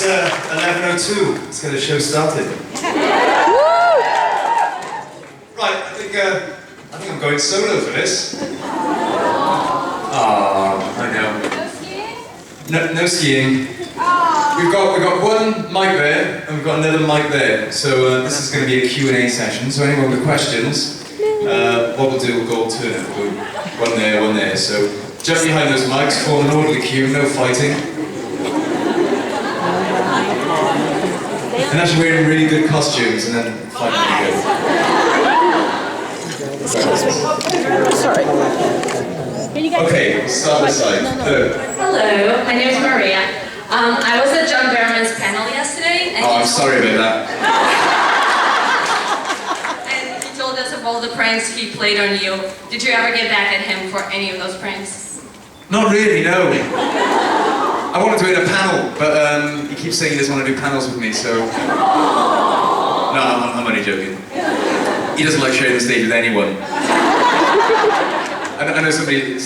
It's 11:02. Let's get the show started. Right, I think I'm going solo for this. Ah, I know. No skiing? No skiing. We've got one mic there, and we've got another mic there. So this is going to be a Q&A session. So anyone with questions, what we'll do, we'll go alternate. We'll go one there. So jump behind those mics, form an orderly queue, no fighting. And actually wearing really good costumes, and then fight really good. Sorry. Okay, start this side. Hello. Hello, my name is Maria. I was at John Barrowman's panel yesterday, and I'm sorry about that. and he told us of all the pranks he played on you. Did you ever get back at him for any of those pranks? Not really, no. I wanted to do it in a panel, but he keeps saying he doesn't want to do panels with me, so... No, I'm only joking. He doesn't like sharing the stage with anyone. I know somebody did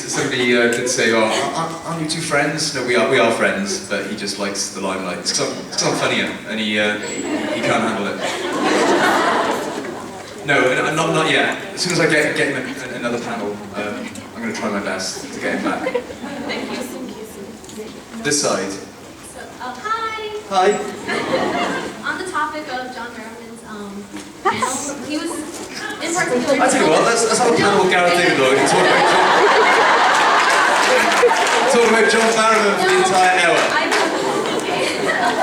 say, oh, aren't you two friends? No, we are friends, but he just likes the limelight. It's because I'm funnier, and he can't handle it. No, not yet. As soon as I get him another panel, I'm going to try my best to get him back. Thank you. This side. So, hi! Hi. On the topic of John Barrowman's panel, he was in particular... I tell you what, let's have a panel with Gareth David-Lloyd and talk about John Barrowman for the entire hour.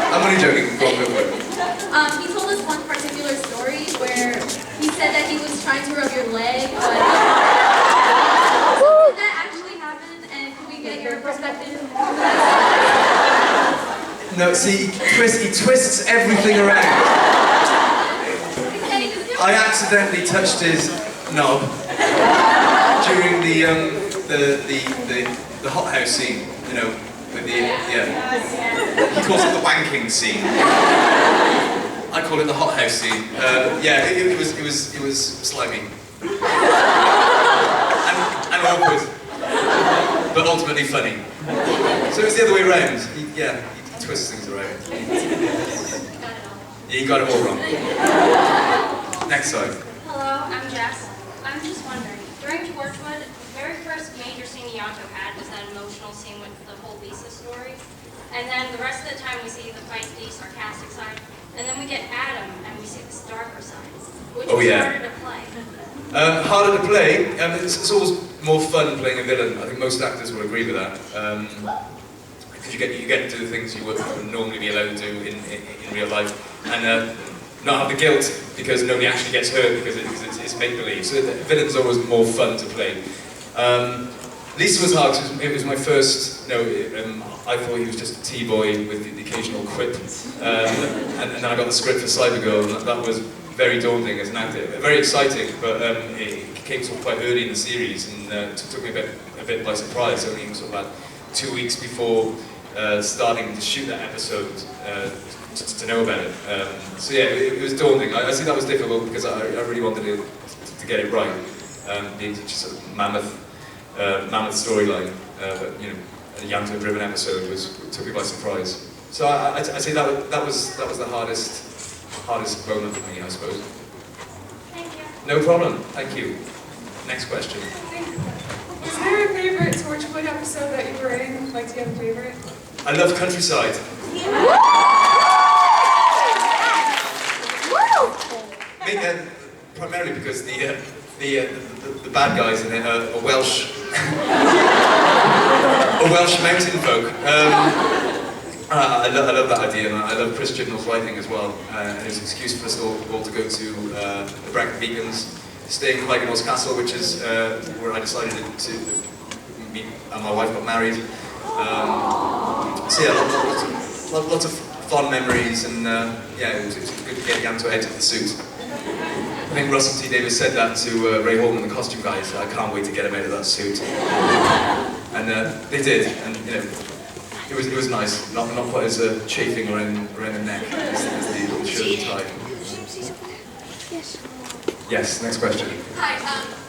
I'm only joking. Go on, go for it. He told us one particular story where he said that he was trying to rub your leg, but... Did that actually happen? And can we get your perspective? No, see, he twists everything around. I accidentally touched his knob during the hothouse scene, you know, with the he calls it the wanking scene. I call it the hothouse scene. It was slimy and awkward, but ultimately funny. So it's the other way around. He twists things around. Yeah, you got it all wrong. Next slide. Hello, I'm Jess. I'm just wondering, during Torchwood, the very first major scene Ianto had was that emotional scene with the whole Lisa story. And then the rest of the time we see the feisty, sarcastic side. And then we get Adam and we see this darker side. Which is harder to play. Harder to play. It's always more fun playing a villain. I think most actors will agree with that. Because you get to do things you wouldn't normally be allowed to do in real life. And not have the guilt because nobody actually gets hurt because it's make-believe. So the villain's always more fun to play. Lisa was hard because it was my first, I thought he was just a T-boy with the occasional quip. And then I got the script for Cybergirl, and that was very daunting as an actor. Very exciting, but it came sort of quite early in the series and took me a bit by surprise, only sort of about 2 weeks before starting to shoot that episode. To know about it. So yeah, it was daunting. I think that was difficult because I really wanted to get it right. Being such a sort of mammoth storyline, but a Ianto-driven episode took me by surprise. So I'd say that was the hardest moment for me, I suppose. Thank you. No problem. Thank you. Next question. Is there a favorite Torchwood episode that you were in? Like, do you have a favorite? I love Countryside. Primarily because the bad guys in it are Welsh mountain folk. I love that idea, and I love Chris Chibnall's writing as well. And it was an excuse for us all to go to the Brecon Beacons, stay in Clydemore's Castle, which is where I decided to meet, and my wife got married. So yeah, lots of fond memories, and it was good to get Ianto out of the suit. I think Russell T Davies said that to Ray Holman, the costume guy. He said, I can't wait to get him out of that suit. And they did, and it was nice. Not quite as chafing around the neck as the shirt and tie. Yes, next question. Hi,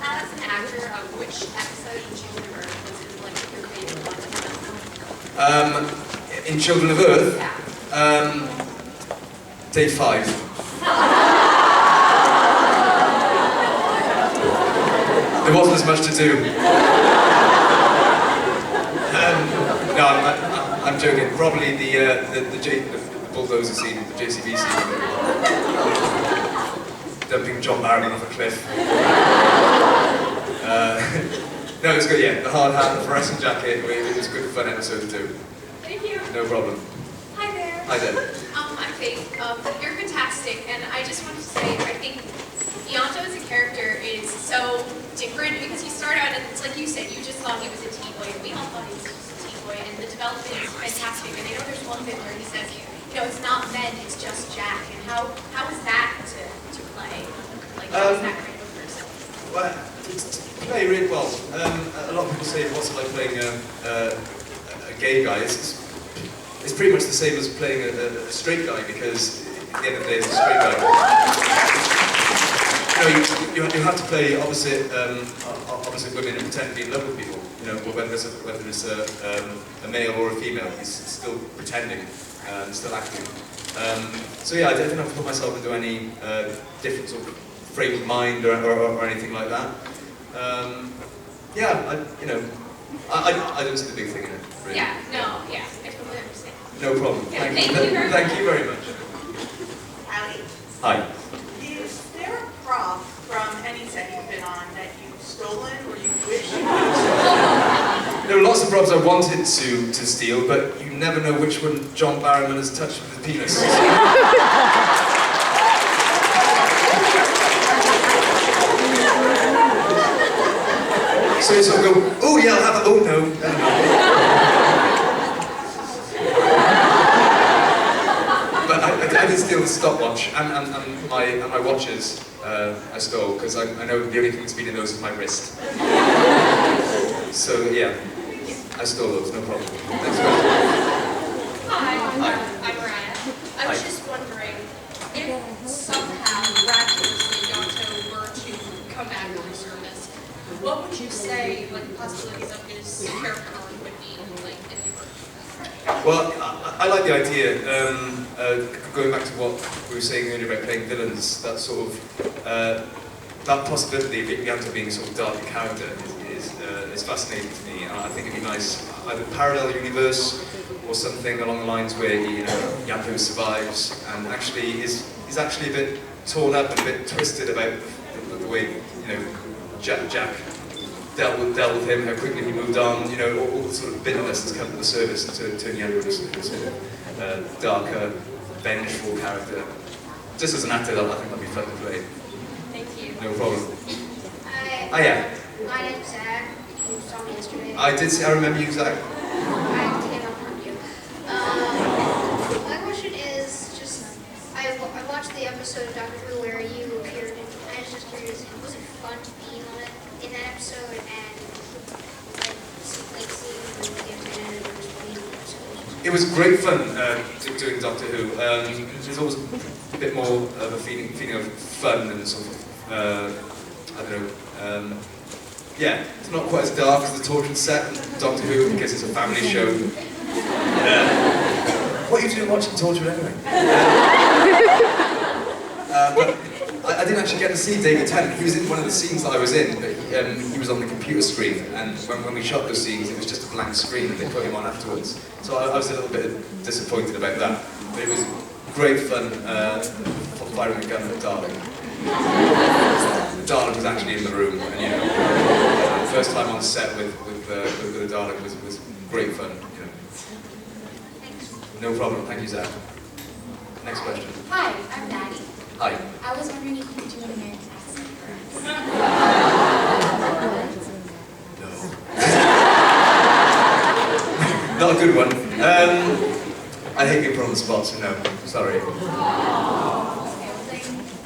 as an actor, which episode in Children of Earth was like your favorite one? In Children of Earth? Yeah. Day 5. There wasn't as much to do. No, I'm joking. Probably the bulldozer scene, the JCB scene. Dumping John Barrowman off a cliff. No, it was good, yeah. The hard hat, the fluorescent jacket, it was a good fun episode to do. Thank you. No problem. Hi there. Hi there. I'm Faith. You're fantastic, and I just wanted to say, I think Ianto as a character is so different because you start out, and it's like you said, you just thought he was a teen boy, and we all thought he was just a teen boy, and the development is fantastic. And I know there's one bit where he says, you know, it's not men, it's just Jack. And how is that to play? Like, how is that kind of a person? Well, to play really well. A lot of people say, what's it like playing a gay guy? It's pretty much the same as playing a straight guy, because at the end of the day, it's a straight guy. You have to play opposite women and pretend to be in love with people. You know, whether it's a male or a female, he's still pretending, still acting. So yeah, I don't have to put myself into any different sort of frame of mind or anything like that. Yeah, I don't see the big thing in it. Really. Yeah, no, yeah, I totally understand. No problem. Yeah, thank you very much. Thank you very much. Allie, Hi. is there a prop from any set you've been on that you've stolen or you wish you had? There are lots of props I wanted to steal, but you never know which one John Barrowman has touched with his penis. So you sort of go, oh yeah, I'll have it, oh no. But I did steal the stopwatch and my watches I stole, because I know the only thing that's been in those is my wrist. So yeah, I stole those, no problem. Thanks very much. Hi, Hi. I'm Mariah. I was Hi. just wondering if somehow miraculously Ianto were to come back from service, what would you say, like, the possibilities of his character arc would be, like, if you were? Well, I like the idea. Going back to what we were saying earlier about playing villains, that sort of that possibility of Ianto being a sort of darker character is fascinating to me. I think it'd be nice, either parallel universe or something along the lines where Ianto survives and actually is actually a bit torn up and a bit twisted about the way Jack dealt with him, how quickly he moved on, all the sort of bitterness that's come to the surface and turn Ianto into a sort of darker, vengeful character. Just as an actor, I think that'd be fun to play. Thank you. No problem. Hi. Yeah. My name's Zach. You saw me yesterday. I did see, I remember you, Zach. I came up from you. My question is just, I watched the episode of Doctor Who where you appeared, and I was just curious, was it fun being on it in that episode and like seeing the internet or just being on the episode? It was great fun doing Doctor Who. There's always a bit more of a feeling of fun and sort of, I don't know, yeah, it's not quite as dark as the Torchwood set in Doctor Who because it's a family show. What are you doing watching Torchwood anyway? But I didn't actually get to see David Tennant. He was in one of the scenes that I was in, but he was on the computer screen, and when we shot those scenes, it was just a blank screen, and they put him on afterwards. So I was a little bit disappointed about that. But it was great fun firing a gun at Darling. The Dalek was actually in the room, and first time on set with the Dalek was great fun. No problem. Thank you, Zach. Next question. Hi, I'm Maddie. Hi. I was wondering if you could do an American accent for us. No. Not a good one. I hate being put on the spot, so no. Sorry.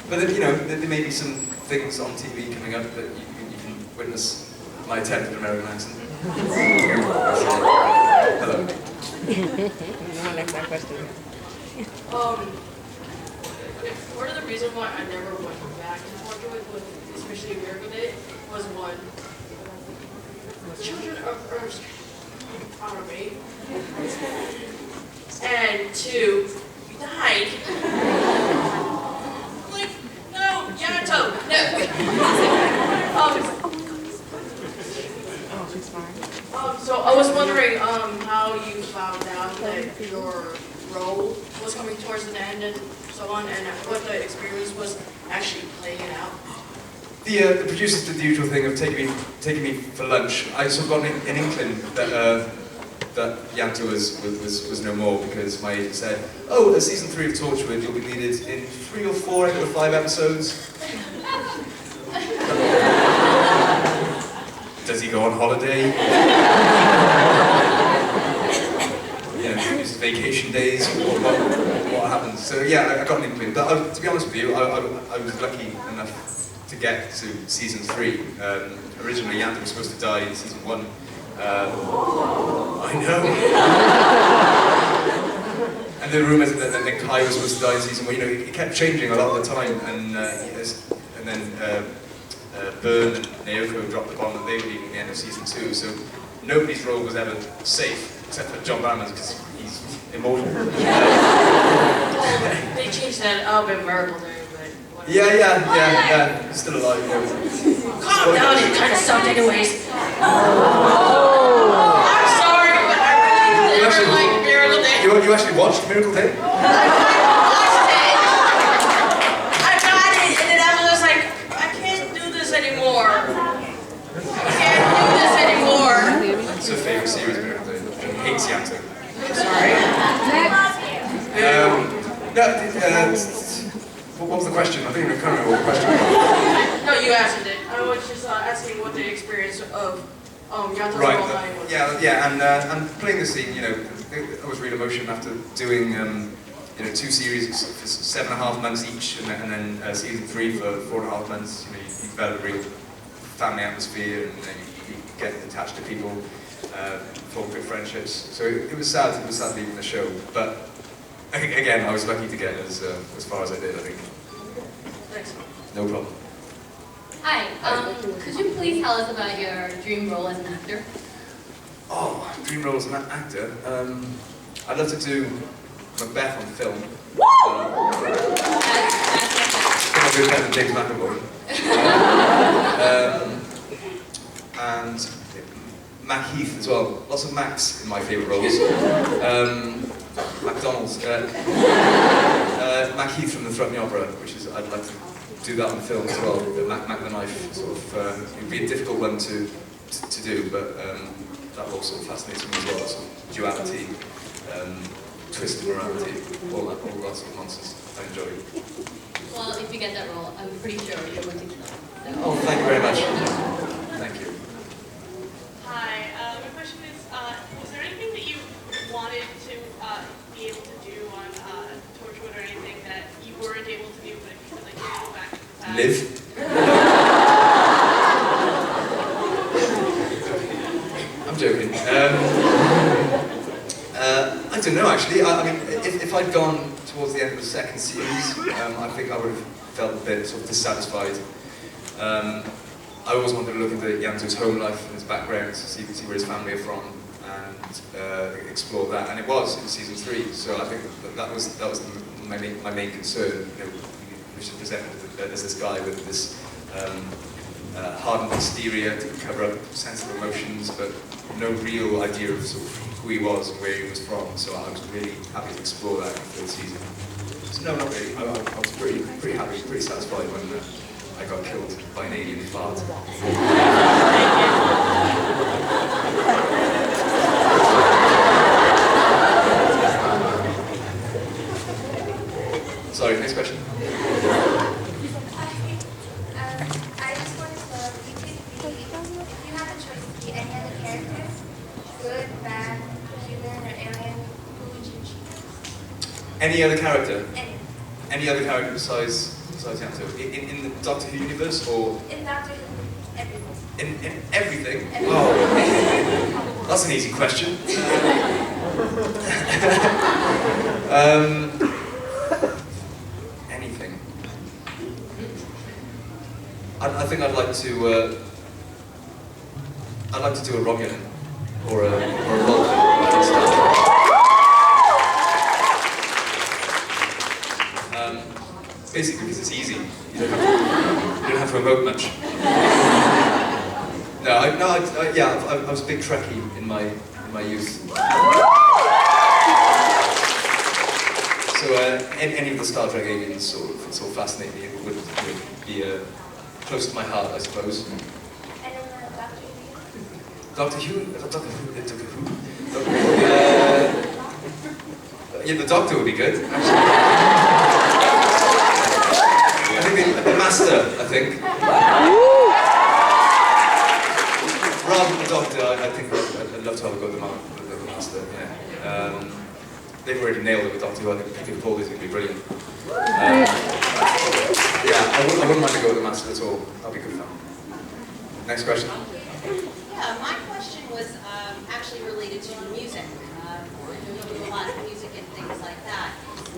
But there may be some things on TV coming up that you can witness my attempt at an American accent. Hello. Next question. Part of the reason why I never went back to Torchwood, especially America Day, was one, children of Earth are made, and two, was wondering how you found out that your role was coming towards an end and so on, and what the experience was actually playing it out. The producers did the usual thing of taking me for lunch. I sort of got an inkling that Ianto was no more, because my agent said, "Oh, at season 3 of Torchwood, you'll be needed in 3 or 4 out of the 5 episodes." Does he go on holiday? His vacation days? What happens? So yeah, I got an inkling. But to be honest with you, I was lucky enough to get to season 3. Originally, Ianto was supposed to die in season 1. I know. And the rumours that Kai was supposed to die in season 1. It kept changing a lot of the time, and then Byrne and Naoko dropped the bomb that they were leaving at the end of season 2. So nobody's role was ever safe except for John Barrowman's, because he's immortal. They changed that up in Miracle Day, but whatever. Yeah. He's still alive. Calm down, it kind of sucked anyways. I'm sorry, but I really never liked Miracle Day. You actually watched Miracle Day? I watched it. I got it, and then I was like, I can't do this anymore. I can't do this anymore. It's her favourite series, Miracle Day. She hates Ianto. I'm sorry. What was the question? I think I can't remember what the question was. No, you answered it. I was just asking what the experience of Ianto's Right. role was. Yeah, and playing the scene, I was real emotion after doing 2 series for 7.5 months each, and then season 3 for 4.5 months. You develop a real family atmosphere, and you get attached to people, form good friendships. So it was sad. It was sad leaving the show, but again, I was lucky to get as far as I did, I think. Thanks. No problem. Hi, could you please tell us about your dream role as an actor? Oh, dream role as an actor. I'd love to do Macbeth on film. I'll do better than James McAvoy. And Mac Heath as well. Lots of Macs in my favourite roles. McDonald's. Mac Heath from the Threepenny Opera, which is, I'd like to do that on film as well. The Mac the Knife, sort of, it would be a difficult one to do, but that role sort of fascinates me as well. Sort of duality, twist of morality, all that sort of nonsense. I enjoy it. Well, if you get that role, I'm pretty sure you're going to kill it. Oh, thank you very much. Thank you. Hi, my question is, was there anything that you wanted to be able to do on Torchwood or anything that you weren't able to do, but if you could like go back to the past? Live. I'm joking. I don't know actually. I mean, if I'd gone towards the end of the 2nd series, I think I would have felt a bit sort of dissatisfied. I always wanted to look into Ianto's home life and his background to see where his family are from, and explore that. And it was in season 3, so I think that was my main concern. We should present as this guy with this hardened exterior to cover up sensitive emotions, but no real idea of sort of who he was and where he was from. So I was really happy to explore that in the 3rd season. So no, not really. I was pretty happy, pretty satisfied when I got killed by an alien fart. Sorry, next question. I just wanted to know if you had the choice to be any other character, good, bad, human, or alien, who would you choose? Any other character? Any. Any other character besides Ianto? In the Doctor Who universe, or In Doctor Who, everything. in everything? Everything. Oh, that's an easy question. Anything. I think I'd like to do a Romulan or a Vulcan. Basically because it's easy. You don't have to emote much. I was a big Trekkie in my youth. So any of the Star Trek aliens sort of fascinate me and would be close to my heart, I suppose. Doctor Who? Doctor Who? Yeah, the Doctor would be good, actually. I think the Master, I think. Rather than the Doctor, I think I'd love to have a go at the Master, yeah. They've already nailed it with Doctor Who. I think Peter Paul is going to be brilliant. Yeah, I wouldn't mind to go with the Master at all. That'll be good fun. Next question. Yeah, my question was actually related to music. You do a lot of music and things like that.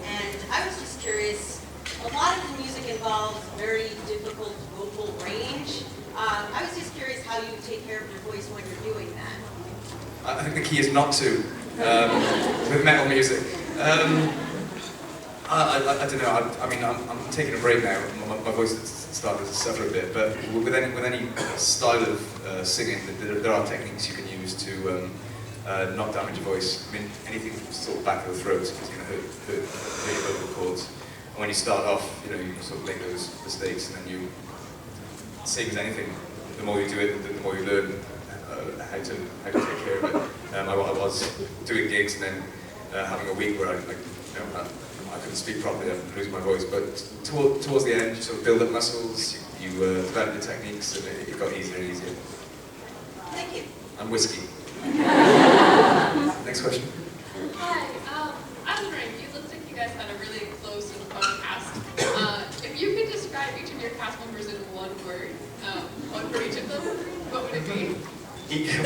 And I was just curious, a lot of the music involves very difficult vocal range. I was just curious how you take care of your voice when you're doing that. I think the key is not to, with metal music. I don't know, I mean, I'm taking a break now. My voice has started to suffer a bit, but with any style of singing, there are techniques you can use to not damage your voice. I mean, anything sort of back of the throat is going to hurt your vocal cords. And when you start off, you sort of make those mistakes, and then you, same as anything, the more you do it, the more you learn how to take care of it. I was doing gigs and then having a week where I couldn't speak properly, I'm losing my voice, but towards the end, you sort of build up muscles, you develop your techniques, and it got easier and easier. Thank you. And whiskey. Next question. Hi, I was wondering, you looked like you guys had a really close and fun cast. If you could describe each of your cast members in one word, one for each of them, what would it be?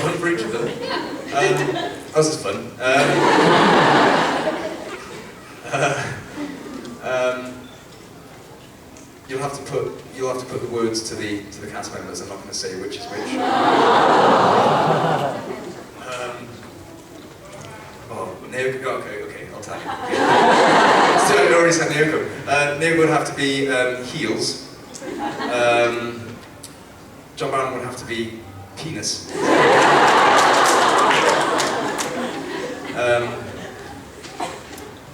One for each of them? Yeah. This is fun. You'll have to put the words to the cast members. I'm not going to say which is which. Okay, I'll tell you. So I already said Naoko. Naoko would have to be heels. John Barron would have to be penis.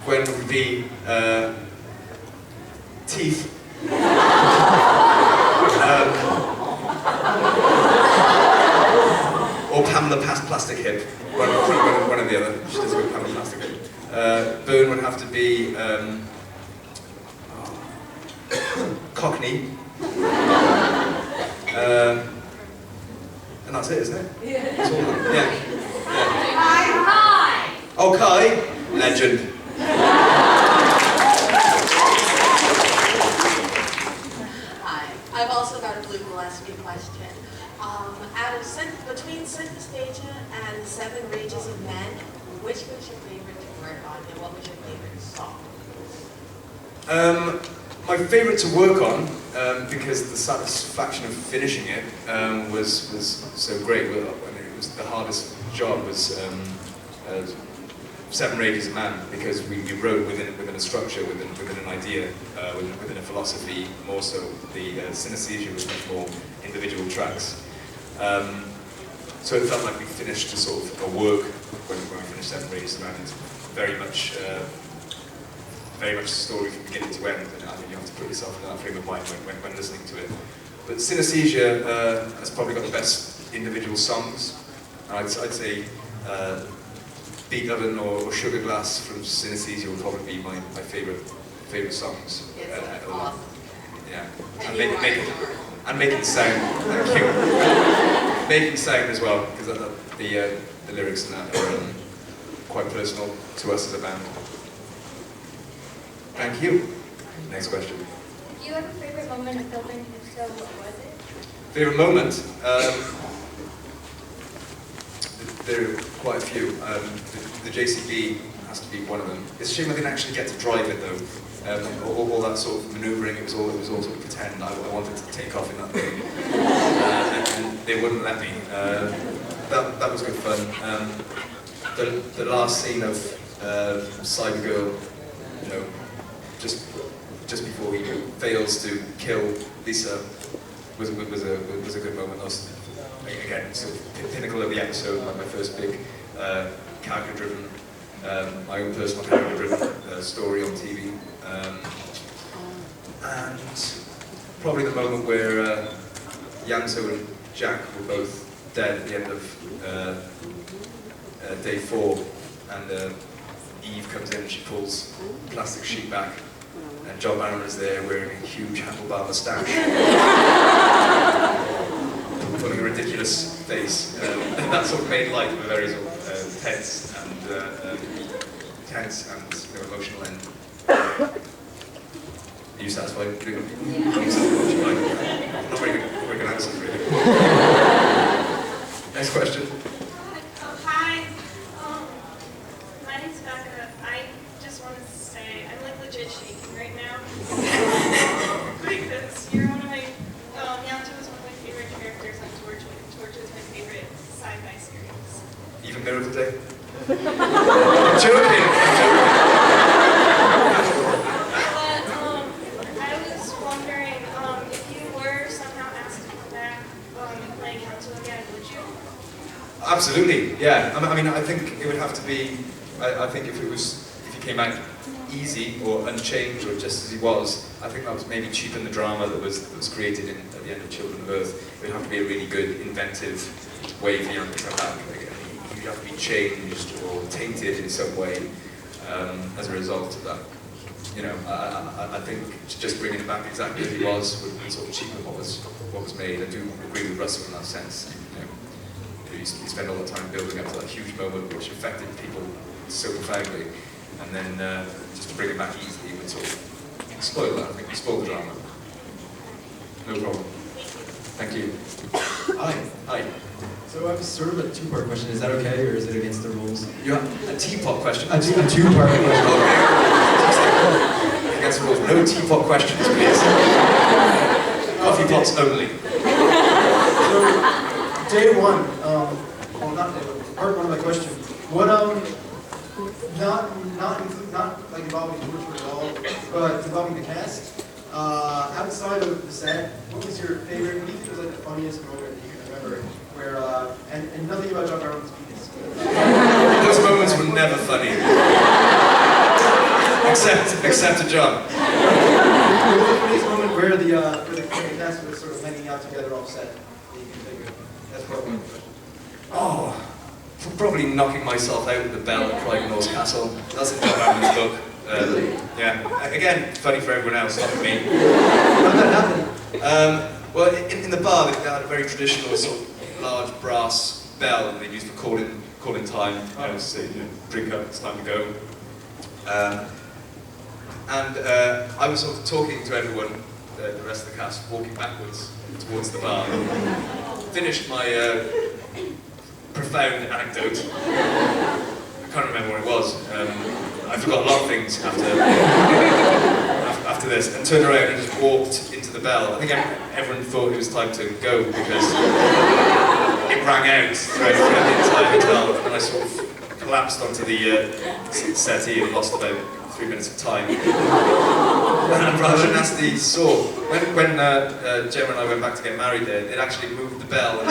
Gwen would be teeth. Or Pamela Plastic Hip. One or the other. She does go Pamela Plastic Hip. Byrne would have to be Cockney. And that's it, isn't it? Yeah. That's all of them. Yeah. Hi. Oh, Kai, legend. Hi. I've also got a Blue Gillespie question. Between Synesthesia and Seven Rages of Men, which was your favorite to work on, and what was your favorite song? My favourite to work on, because the satisfaction of finishing it was so great. I mean, it was the hardest job was Seven Rages of Man, because we wrote within a structure, within an idea, within a philosophy. More so, the synesthesia was much more individual tracks. So it felt like we finished a sort of a work when we finished Seven Rages of Man. It's very much a story from beginning to end, and I think you have to put yourself in that frame of mind when listening to it. But Synesthesia has probably got the best individual songs. I'd say Beat Oven or Sugar Glass from Synesthesia would probably be my favourite songs. Yes, awesome. Yeah, and making sound. Thank you. Making sound as well, because the lyrics in that are quite personal to us as a band. Thank you. Next question. Do you have a favorite moment of filming? If so, what was it? Favorite moment? There are quite a few. The JCB has to be one of them. It's a shame I didn't actually get to drive it though. All that sort of manoeuvring, it was all sort of pretend. I wanted to take off in that thing, and they wouldn't let me. That was good fun. The last scene of Cybergirl, just before he fails to kill Lisa, was a good moment. again, sort of pinnacle of the episode, like my first big character-driven, my own personal character-driven story on TV. And probably the moment where Ianto and Jack were both dead at the end of day 4, and Eve comes in and she pulls the plastic sheet back, and John Barron is there wearing a huge handlebar moustache, pulling a ridiculous face. And that sort of made light of a very sort of tense and emotional end. Are you satisfied? I'm not very good answer, really. Next question. Hi, my name's Becca. I just want to say I'm like legit shaking right now because you're one of my, Ianto is one of my favorite characters on Torchwood. Torchwood is my favorite sci-fi series. Even Mirror of the Day? I'm joking. Absolutely, yeah. I mean, I think it would have to be. I think if he came out easy or unchanged or just as he was, I think that was maybe cheapen the drama that was created at the end of Children of Earth. It would have to be a really good, inventive way for Ian to come back. He'd have to be changed or tainted in some way as a result of that. You know, I think just bringing him back exactly as he was would sort of cheapen what was made. I do agree with Russell in that sense. You spend all the time building up to that huge moment which affected people so profoundly, and then just to bring it back easily would sort of spoil that. I think we spoil the drama. No problem. Thank you. Hi. So I have sort of a two-part question. Is that okay, or is it against the rules? You have a teapot question? A two-part question. Okay. Against the rules. No teapot questions, please. Coffee pots only. So, day 1, well, not day 1, part 1 of my question. What, not like involving Torchwood at all, but involving the cast, outside of the set, what was your favorite, what do you think was like the funniest moment that you can remember, where, and nothing about John Barron's penis. Those moments were never funny. except to John. What was the funniest moment where the cast was sort of hanging out together off set? That's probably my question. Oh, probably knocking myself out with the bell at Crichton Castle. That's in John Barron's book. Yeah. Again, funny for everyone else, not for me. How did that happen? Well, in the bar, they had a very traditional sort of large brass bell that they used for calling time. I would say, drink up, it's time to go. And I was sort of talking to everyone, the rest of the cast, walking backwards towards the bar. Finished my profound anecdote. I can't remember what it was. I forgot a lot of things after this, and turned around and just walked into the bell. I think everyone thought it was time to go because it rang out throughout the entire hotel, and I sort of collapsed onto the settee and lost about 3 minutes of time. And rather than nasty saw, when Gemma and I went back to get married there, they'd actually moved the bell. And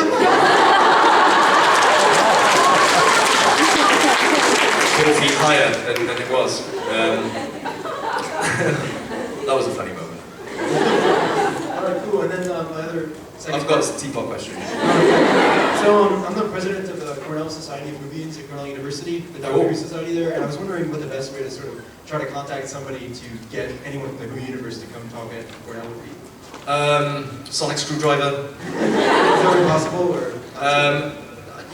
4 feet higher than it was. That was a funny moment. Alright, cool. And then my other second I've got a teapot question. So I'm the president of the Cornell Society of Movies at Cornell University, the documentary society there, and I was wondering what the best way to sort of try to contact somebody to get anyone from the Who universe to come talk at Cornell would be. Sonic Screwdriver. Is that really possible, or?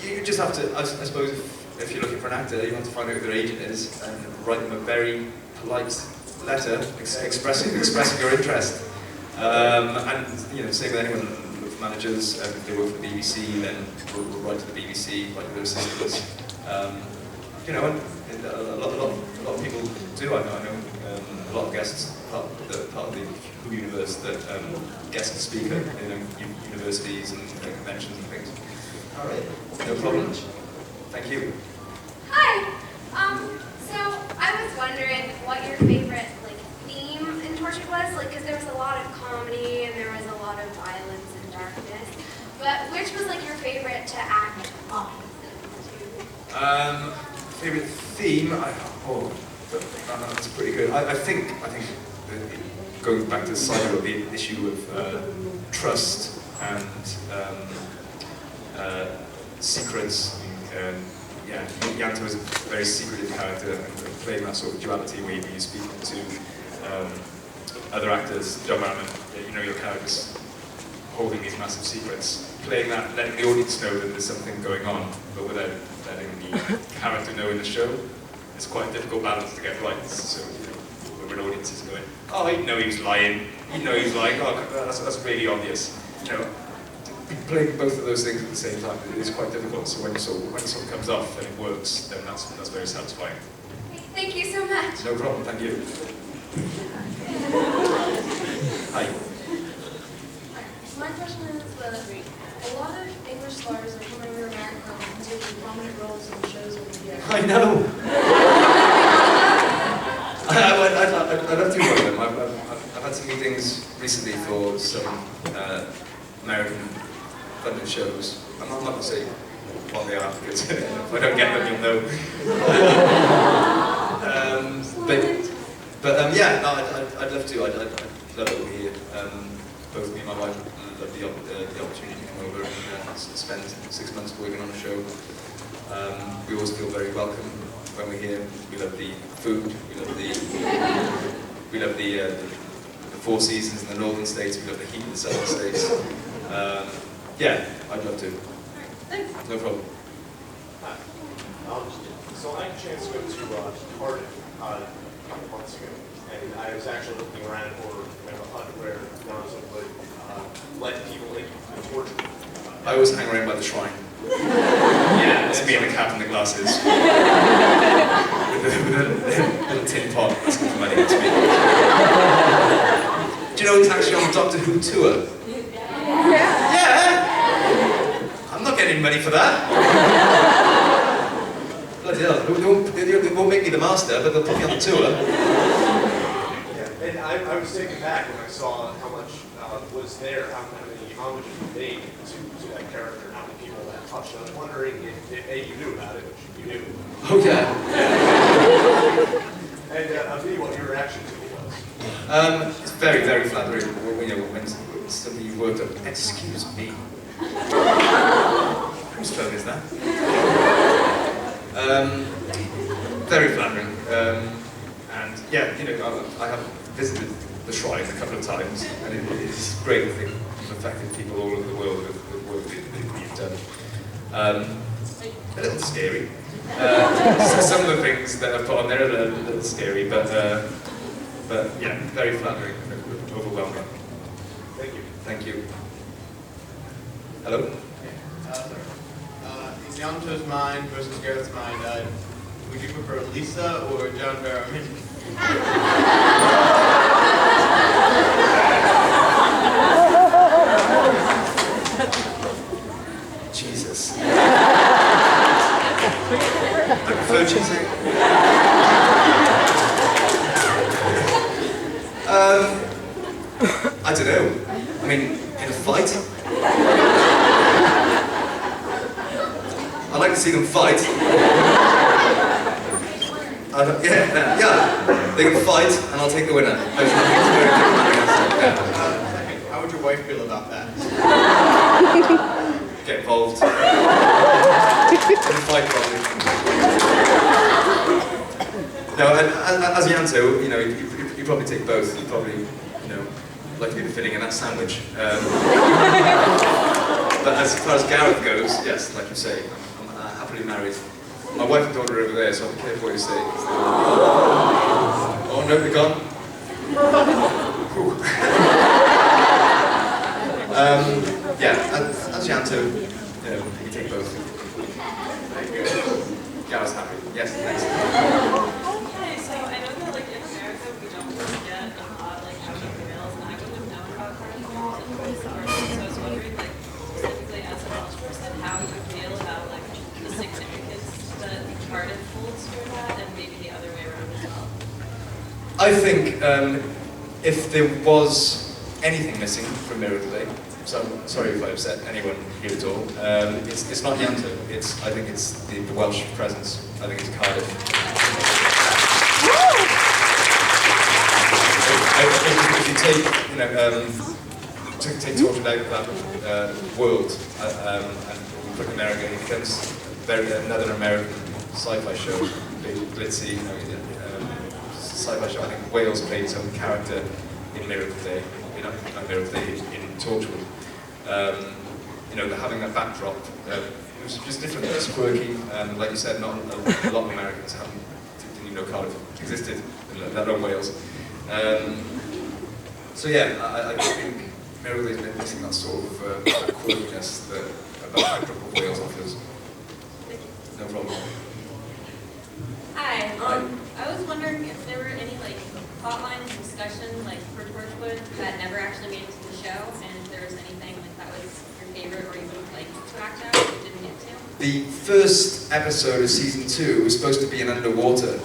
You just have to, I suppose, if you're looking for an actor, you have to find out who their agent is and write them a very polite letter expressing your interest. And same with anyone, look for managers. If they work for the BBC, then we'll write to the BBC, write to their assistants. And a lot of people do. I know a lot of guests, part of the Who universe that guest speak at universities and conventions and things. All right. No problem. Thank you. Hi. So I was wondering what your favorite theme in Torchwood was, because there was a lot of comedy and there was a lot of violence and darkness. But which was like your favorite to act on? Favorite theme? That's pretty good. I think going back to the side of the issue of trust and secrets. Yeah, Ianto is a very secretive character, and playing that sort of duality where you speak to other actors, John Barrowman, you know your character's holding these massive secrets. Playing that, letting the audience know that there's something going on, but without letting the character know in the show, it's quite a difficult balance to get right. So, you know, when an audience is going, oh, he'd know he was lying, he'd know he was lying, oh, that's really obvious. You know, playing both of those things at the same time is quite difficult. So when something comes off and it works, then that's very satisfying. Thank you so much. No problem, thank you. Hi. My question is that a lot of English stars are coming over to America and taking prominent roles in shows over here. I know. I'd love to work with them. I've had some meetings recently for some American funded shows. I'm not going to say what they are because if I don't get them, you'll know. Yeah, no, I'd love to. I'd love it over here. Both me and my wife would love the opportunity to come over and spend 6 months working on a show. We always feel very welcome when we're here. We love the food. We love the Four Seasons in the northern states. We love the heat in the southern states. Yeah, I'd love to. No problem. Hi. So I had a chance to go to Cardiff a couple months ago, and I was actually looking around for kind of a hut where Ianto would let people in the Torchwood. I always hang around by the shrine. Yeah, it's me and the cat and the glasses. with a little tin pot asking for money. That's me. Do you know he's actually on the Doctor Who tour? Yeah! I'm not getting money for that. Bloody hell, they won't make me the master, but they'll put me on the tour. Yeah, and I was taken back when I saw how much was there, how many homages were made to that character, how many people that touched. I was wondering if A, you knew about it, which you knew. Oh yeah. And B, what your reaction to it was. It's very, very flattering when somebody you've worked on. Excuse me. Whose phone is that? Very flattering. And yeah, you know, I have visited the shrine a couple of times, and it is great to think you've affected people all over the world with the work that you've done. A little scary. Some of the things that I've put on there are a little scary, but yeah, very flattering, overwhelming. Thank you. Thank you. Hello? In Ianto's mind versus Gareth's mind, would you prefer Lisa or John Barrowman? Jesus. I prefer cheesing. I don't know. I mean, in a fight? I'd like to see them fight. Yeah. They can fight, and I'll take the winner. How would your wife feel about that? Get involved. And fight properly. No, as Ianto, you know, you probably take both. You probably, you know, like to be the filling in that sandwich. But as far as Gareth goes, yes, like you say, I'm happily married. My wife and daughter are over there, so I'll be careful what you say. Oh no, they're gone. Yeah, as Ianto, you know, you take both. Gareth's happy. Yes, next. Okay, so I know that like in America we don't really get a lot like how to females, and I wouldn't have known about Cardiff girls and boys and girls, so I was wondering like specifically as a Welsh person how you feel about like the significance that Cardiff holds for that, and maybe the other way around as well. I think if there was anything missing from Miracle Day. So I'm sorry if I upset anyone here at all. It's not Ianto. I think it's the Welsh presence. I think it's Cardiff. If you take, take Torchwood out of that world and put America, it becomes another American sci-fi show, big glitzy, sci-fi show. I think Wales played some character in Miracle Day, not Miracle Day, in Torchwood. Having that backdrop, it was just different. It was quirky, like you said, not a lot of Americans didn't even know Cardiff existed, let alone Wales. So yeah, I think Miracle Day's been missing that sort of quirkiness that backdrop of Wales offers. No problem. Hi. I was wondering if there were any plotline discussion for Torchwood that never actually made it to the show, and if there was anything that was your favorite or you would have liked to act out but didn't get to. The first episode of season 2 was supposed to be an underwater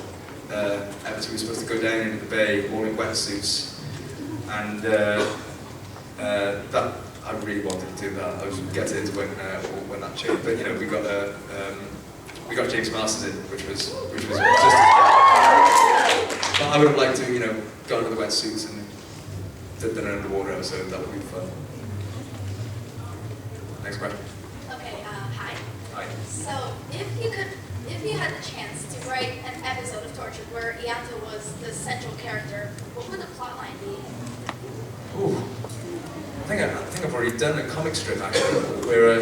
episode. We were supposed to go down into the bay all in wetsuits, and that I really wanted to do that. I was gutted when that changed, but we got James Masters in, which was just as good. But I would have liked to, go into the wetsuits and done an underwater episode. That would be fun. Next question. Okay, hi. Hi. So, if you had the chance to write an episode of Torchwood where Ianto was the central character, what would the plotline be? Ooh. I think I've already done a comic strip actually, where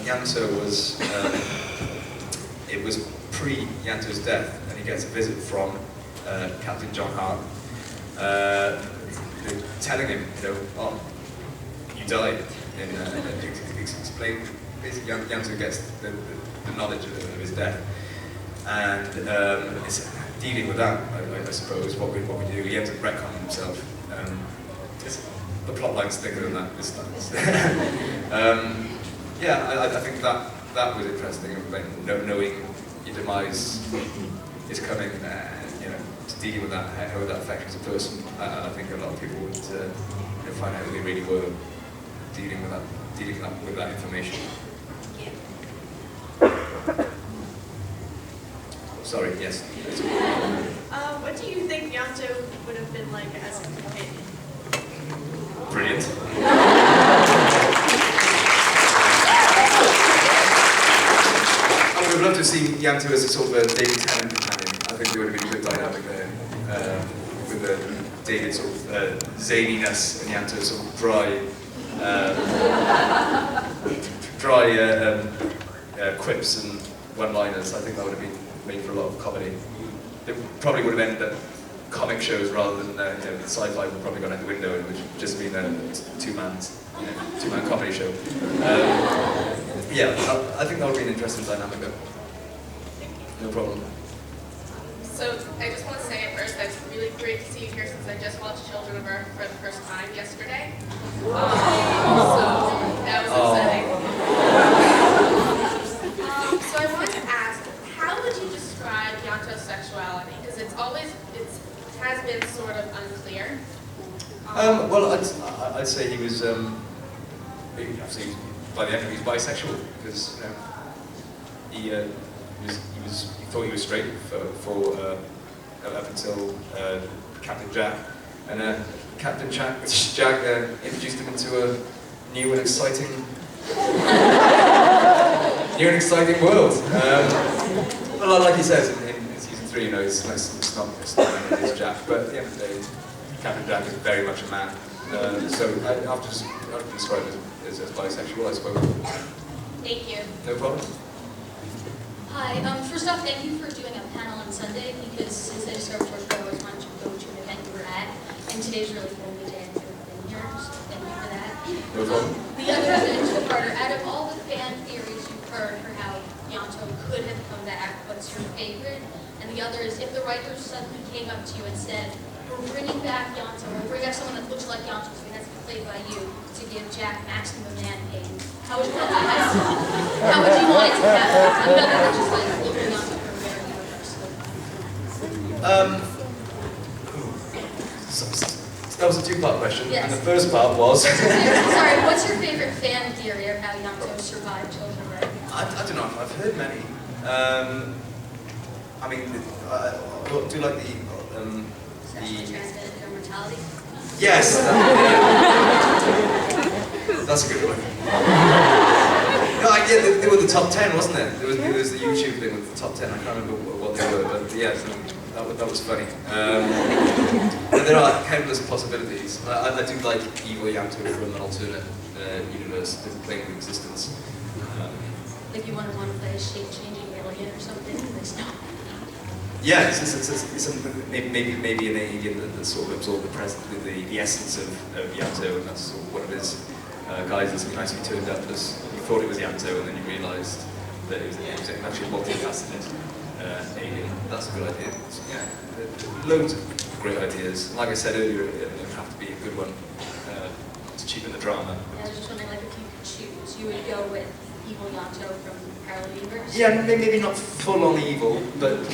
Ianto was, it was pre-Ianto's death, and he gets a visit from Captain John Hart, telling him, oh, you died, and explain. Basically, Ianto gets the knowledge of his death, and it's dealing with that. I suppose what we do. He ends up retconning himself. The plot line's thicker than that this time. Yeah, I think that was interesting, knowing your demise is coming, dealing with that, how that affects a person. I think a lot of people would find out who they really were dealing with that information. Sorry, yes. What do you think Ianto would have been like as a companion? Brilliant. I would have loved to see Ianto as a sort of a David Tennant companion. I think there would have been a good dynamic there, with David sort of zaniness and Ianto sort of dry quips and one-liners. I think that would have been made for a lot of comedy. It probably would have ended up comic shows rather than sci-fi would probably gone out the window, and it would just been a two-man comedy show. Yeah, I think that would be an interesting dynamic though. No problem. So I just want to say at first that it's really great to see you here since I just watched Children of Earth for the first time yesterday. So that was upsetting. So I wanted to ask, how would you describe Ianto's sexuality? Because it has been sort of unclear. Well, I'd say he was, by the end of it, he's bisexual, because he thought he was straight up until Captain Jack, and Captain Jack introduced him into a new and exciting world. Well, like he says in season 3, it's not Jack, but at the end of the day, Captain Jack is very much a man. So I have to describe him as bisexual, I suppose. Thank you. No problem. Hi, first off, thank you for doing a panel on Sunday, because since I discovered Torchwood, I always wanted to go to an event you were at, and today's really cool day and you've been here, so thank you for that. No problem. The other two-parter, out of all the fan theories you've heard for how Ianto could have come back, what's your favorite? And the other is, if the writers suddenly came up to you and said, we're bringing back Ianto, or bring back someone that looks like Ianto, so he has to be played by you, to give Jack maximum man pain, how would you want it to happen? How would you want it to happen? I'm not going to just like looking Ianto from where universe. That that was a two-part question, Yes. and the first part was... Sorry, what's your favorite fan theory of how Ianto survived children birth? I don't know, I've heard many. I mean, do you like Sexually transmitted immortality? Yes! That's a good one. No, yeah, they were the top 10, wasn't it? There was the YouTube thing with the top 10, I can't remember what they were, but yeah, that was funny. But there are countless possibilities. I do like evil Ianto from an alternate universe, playing with existence. Like you want to play a shape-changing alien or something? There's no. Yeah, it's maybe an alien that sort of absorbed the essence of Ianto, and that's sort of one of his guys that's nicely turned up as you thought it was Ianto, and then you realised that it was actually a multifaceted alien. That's a good idea. So, yeah, loads of great ideas. Like I said earlier, it would have to be a good one to cheapen the drama. Yeah, I was just wondering, like, if you could choose, you would go with evil Ianto from Parallel Universe? Yeah, maybe not full-on evil, but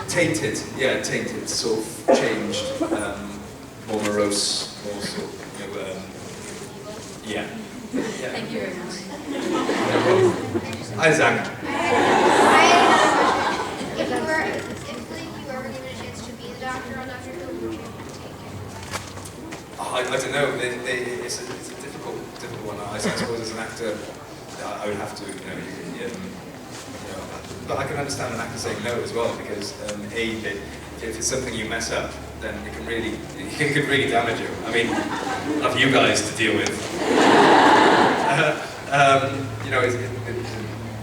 tainted. Yeah, tainted, sort of changed, more morose, more sort of, yeah. Thank you very much. Hi, Zach. If you were ever given a chance to be the Doctor on Doctor Who, would you take it? Oh, I don't know. It's a difficult one. I suppose as an actor, I would have to, but I can understand an actor saying no as well, because if it's something you mess up, then it can really damage you. I mean, have you guys to deal with.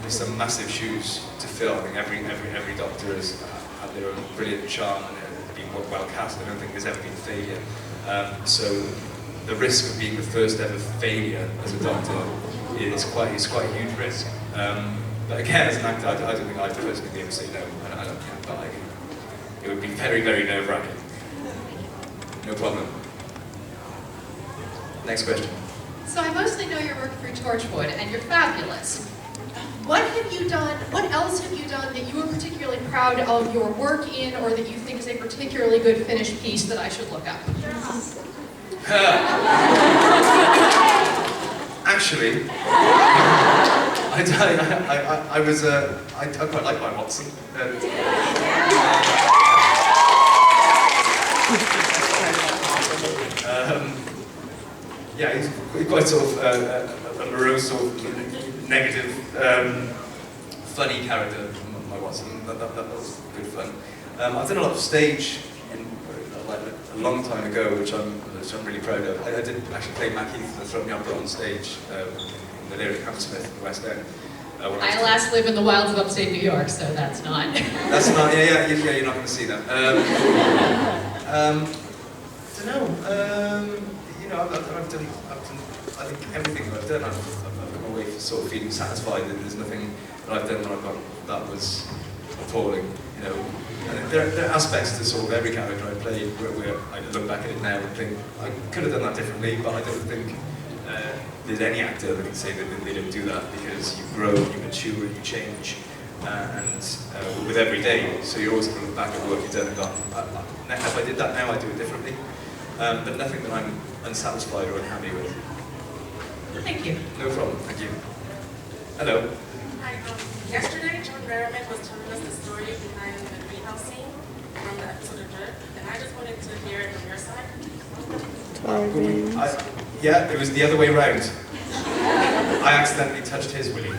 There's some massive shoes to fill. I think every Doctor has had their own brilliant charm and been well cast. I don't think there's ever been failure. So the risk of being the first ever failure as a Doctor is quite a huge risk. But again, as an actor, I don't think I'd personally be able to say no. I don't think, but it would be very, very nerve-wracking. No problem. Next question. So I mostly know your work through Torchwood, and you're fabulous. What have you done, what else have you done that you are particularly proud of your work in, or that you think is a particularly good finished piece that I should look up? Actually, I quite like my Watson. Yeah, he's quite sort of a morose, sort of negative, funny character, my Watson. That was good fun. I've done a lot of stage a long time ago, which I'm really proud of. I did actually play Mackie for the Throw Me Opera on stage in the Lyric Hammersmith in the West End. I last live in the wilds of upstate New York, so that's not. That's not. Yeah. You're not going to see that. I don't know. I've done. I think everything that I've done, I've come away sort of feeling satisfied that there's nothing that I've done that I've gone, that was appalling. And there are aspects to sort of every character I played where I look back at it now and think I could have done that differently, but I don't think there's any actor that can say that they don't do that, because you grow, you mature, you change, and with every day. So you're always going to look back at work you've done and go, if I did that now, I'd do it differently. But nothing that I'm unsatisfied or unhappy with. Thank you. No problem, thank you. Hello. Hi, yesterday John Barrowman was telling us the story behind the greenhouse scene from the episode of Dirt, and I just wanted to hear it from your side. Yeah, it was the other way round. I accidentally touched his willy.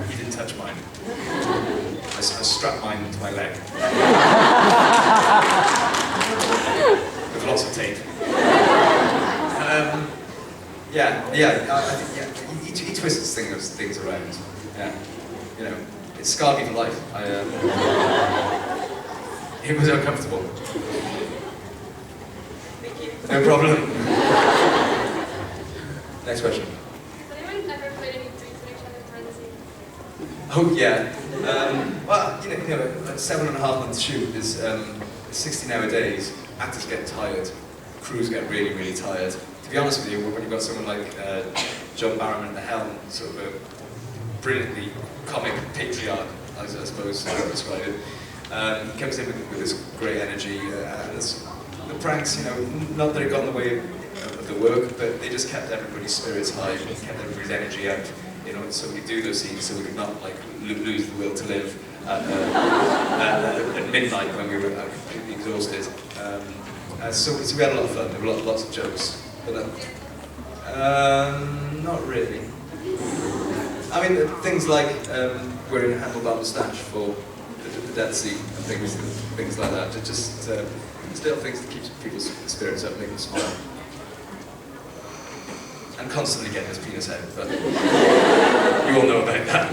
He didn't touch mine. I strapped mine to my leg. With lots of tape. He twists things around. Yeah, it scarred me for life. It was uncomfortable. Thank you. No problem. Next question. Has anyone ever played any freaks in each other's parentheses? Oh yeah. Well, a 7.5 month shoot is 16-hour days. Actors get tired. Crews get really, really tired. To be honest with you, when you've got someone like John Barrowman at the helm, sort of a brilliantly comic patriarch, I suppose I would describe it. He comes in with this great energy, and the pranks, you know, not that it got in the way of the work, but they just kept everybody's spirits high, kept everybody's energy out, you know, so we could do those scenes, so we could not like lose the will to live at midnight when we were completely exhausted. So we had a lot of fun. There were lots of jokes, but not really. I mean, things like wearing a handlebar moustache for the Dead Sea and things like that. Just little things to keep people's spirits up, make them smile. And constantly getting his penis out, but you all know about that.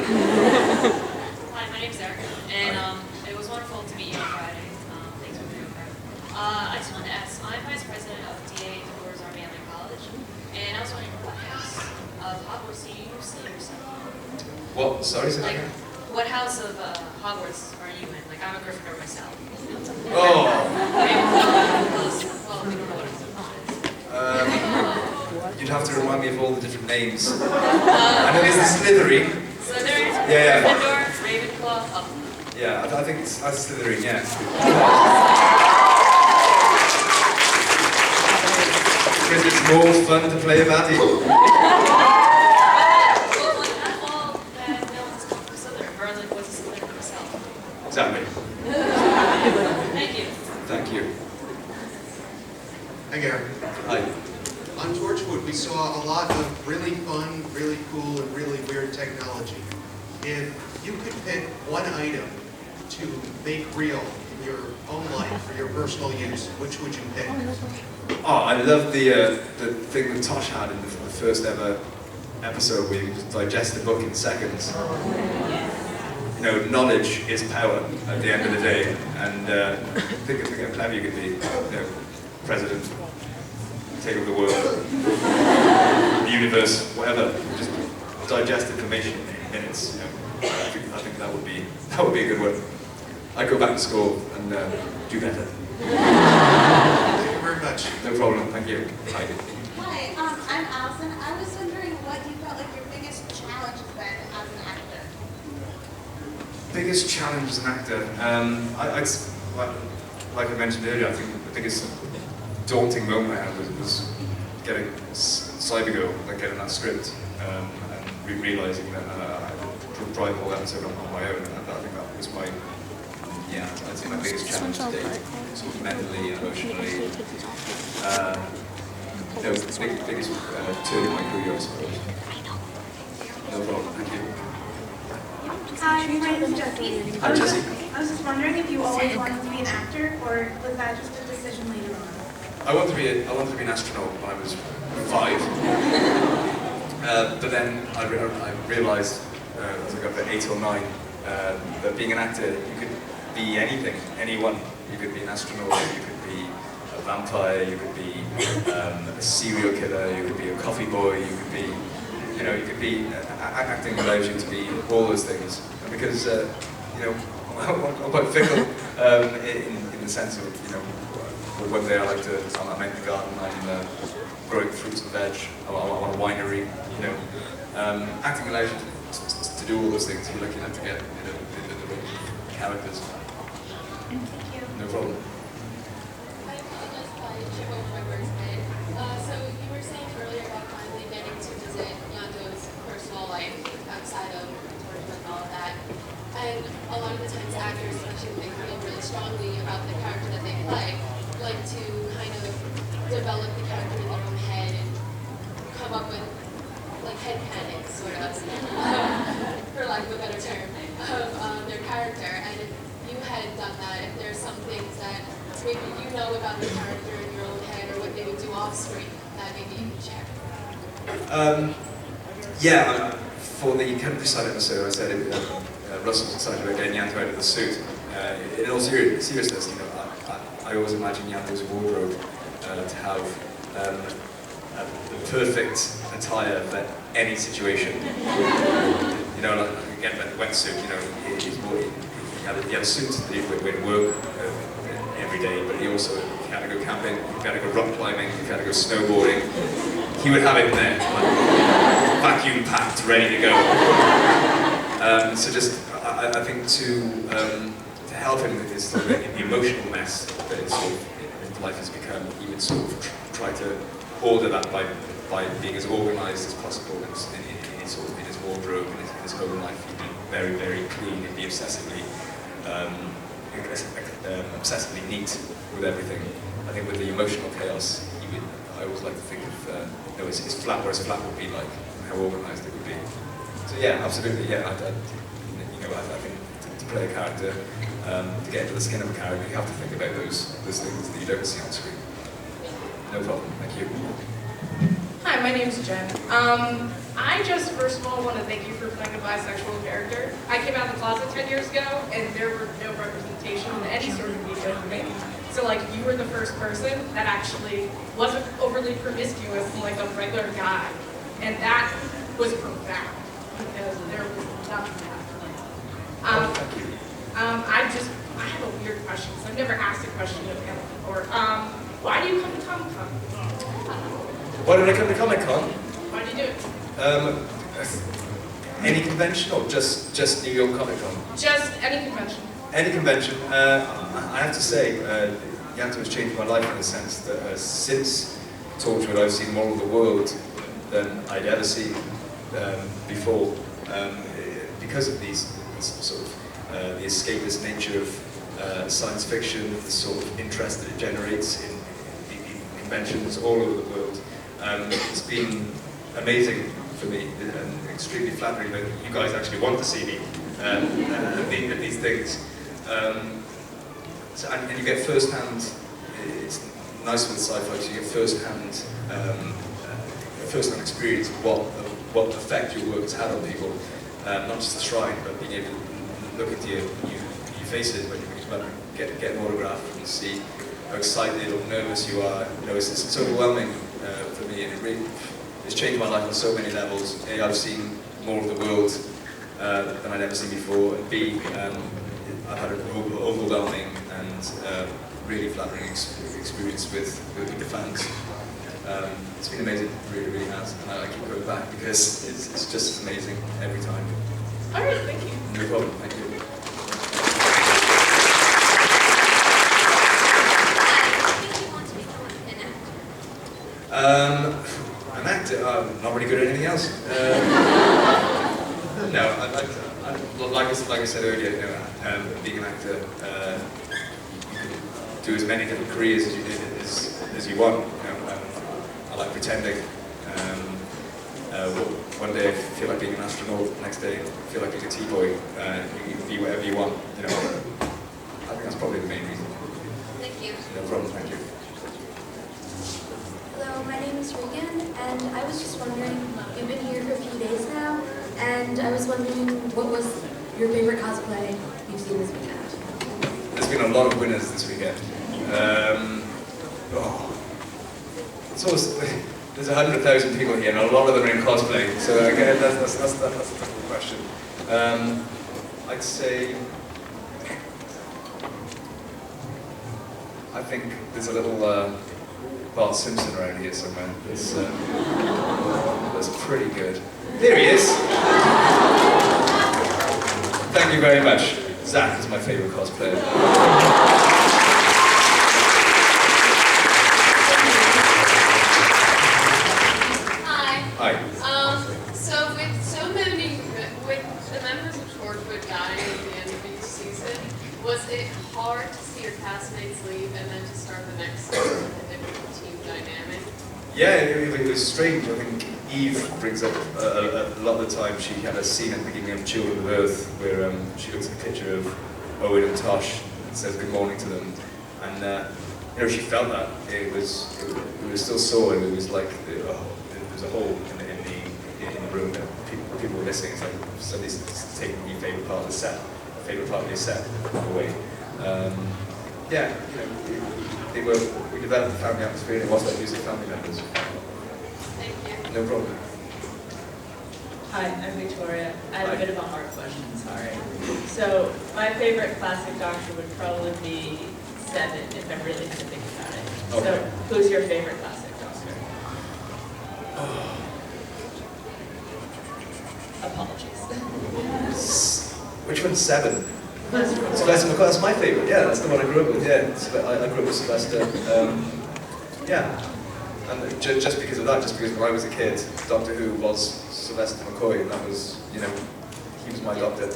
Hi, my name's Erica, and it was wonderful to meet you on Friday. Thanks for being here. I just wanted to ask, I'm vice president of DA at the Warriors Army Athletic College, and I was wondering what house of Hogwarts do you see yourself in? What? Sorry, say that Like, again? what house of Hogwarts are you in? Like, I'm a Gryffindor myself. Oh! You'd have to remind me of all the different names. I know there's the Slytherin. Slytherin? Yeah. Gryffindor, Ravenclaw, Hufflepuff. Yeah, I think it's Slytherin, yeah. Because it's more fun to play a baddie. Exactly. Thank you. Thank you. Hi, Gareth. Hi. On Torchwood, we saw a lot of really fun, really cool, and really weird technology. If you could pick one item to make real in your own life for your personal use, which would you pick? Oh, I love the thing that Tosh had in the first ever episode where you could digest a book in seconds. You know, knowledge is power at the end of the day, and think of how clever you could be. You know, president, take over the world, the universe, whatever. Just digest information in minutes. You know, I think that would be a good one. I'd go back to school and do better. Thank you very much. No problem. Thank you. Hi. Hi, I'm Allison. I was wondering what you felt like your biggest challenge has been as an actor. Biggest challenge as an actor, like I mentioned earlier, I think the biggest daunting moment I had was getting Cybergirl, like getting that script, and realizing that I had to drive all that episode on my own. And I think that was my, yeah, I'd say my biggest challenge today, sort of mentally, emotionally. That was the biggest turn in my career, I suppose. No problem. Thank you. Hi, my name is Jessie. Hi, Jessie. I was just wondering if you always wanted to be an actor, or was that just a decision later on? I wanted to be an astronaut when I was 5. But then I realised, as I got about 8 or 9, that being an actor, you could be anything, anyone. You could be an astronaut, you could be a vampire, you could be a serial killer, you could be a coffee boy, you could be, you know, you could be, acting allows you to be all those things. And because, you know, I'm quite fickle in the sense of, you know, one day I like to, I'm in the garden, I'm growing fruits and veg, I'm on a winery, you know. Acting allows you to do all those things. You're lucky enough to get, you know, the characters. Thank you. No problem. I apologize if I trip over my words a bit. So you were saying earlier about finally getting to visit Ianto's personal life outside of Torchwood and all of that. And a lot of the times actors, especially if they feel really strongly about the character that they play, like to kind of develop the character in their own head and come up with like headcanon, sort of, for lack of a better term, of their character. And if you had done that, if there's some things that maybe you know about the character in your own head or what they would do off screen that maybe you can share. Yeah, for the countryside episode, I said Russell's excited about getting Ianto out of the suit. In all seriousness, you know, I always imagine Ianto's wardrobe to have the perfect attire for any situation. You know, like again, the wetsuit. You know, he had a suit that he would work every day, but he also had to go camping, he had to go rock climbing, he had to go snowboarding. He would have it there, like, vacuum packed, ready to go. So just, I think to help him with his sort of the emotional mess that is sort of life has become, he would sort of try to order that by being as organised as possible in his wardrobe, in his home life. He'd be very, very clean. He'd be obsessively neat with everything. I think with the emotional chaos, I always like to think of his flat, where his flat would be like, how organised it would be. So yeah, absolutely, yeah. I think to play a character, to get into the skin of a character, you have to think about those things that you don't see on screen. No problem. Thank you. Hi, my name's Jen. I just, first of all, want to thank you for playing a bisexual character. I came out of the closet 10 years ago, and there were no representation in any sort of media for me. So, like, you were the first person that actually wasn't overly promiscuous like a regular guy. And that was profound, because there was nothing happening. I have a weird question, because I've never asked a question of him before. Why do you come to Comic-Con? Why did I come to Comic-Con? Why do you do it? Any convention or just New York Comic-Con? Just any convention. Any convention. I have to say, Ianto has changed my life in the sense that since Torchwood, I've seen more of the world than I'd ever seen before, because of these sort of the escapist nature of science fiction, the sort of interest that it generates in conventions all over the world. It's been amazing for me and extremely flattering that you guys actually want to see me at these things. And you get first-hand, it's nice with sci-fi, so you get first-hand experience of what effect your work has had on people. Not just the shrine, but being able to look into your faces when you get an autograph and see how excited or nervous you are. You know, it's overwhelming for me, and it's changed my life on so many levels. A, I've seen more of the world than I'd ever seen before, and B, I've had an overwhelming and really flattering experience with the fans. It's been amazing, really, really has, and I keep going back because it's just as amazing every time. All right, thank you. No problem, thank you. An actor? I'm not really good at anything else. No, like I said earlier, you know, being an actor, you can do as many different careers as you want. You know, I like pretending. One day I feel like being an astronaut, the next day I feel like being a T-boy. You can be whatever you want. You know, I think that's probably the main reason. Thank you. No problem, thank you. Hello, my name is Regan, and I was just wondering, you've been here for a few days now, and I was wondering what was your favorite cosplay you've seen this weekend? There's been a lot of winners this weekend. It's always, there's 100,000 people here, and a lot of them are in cosplay. So again, that's a difficult question. I'd say, I think there's a little Bart Simpson around here somewhere. That's pretty good. There he is. Thank you very much. Zach is my favorite cosplayer. Hi. So with the members of Torchwood dying at the end of each season, was it hard to see your castmates leave and then to start the next season with a different team dynamic? Yeah, it was strange. I think Eve brings up a lot of the time. She had a scene at the beginning of Children of Earth where she looks at a picture of Owen and Tosh and says good morning to them, and you know, she felt that it was still sore, and it was like there was a hole in the room that people were missing. It's like somebody's taking your favorite part of the set, favorite part of your set away. Yeah, you know, we developed a family atmosphere, and it was like music family members. Thank you. No problem. Hi, I'm Victoria. I have a bit of a hard question, sorry. So, my favorite classic Doctor would probably be Seven, if I really had to think about it. Okay. So, who's your favorite classic Doctor? Apologies. Which one's Seven? Sylvester McCoy, that's my favourite, yeah, that's the one I grew up with, yeah. I grew up with Sylvester, yeah. And just because of that, just because when I was a kid, Doctor Who was Sylvester McCoy, and that was, you know, he was my doctor. Yeah.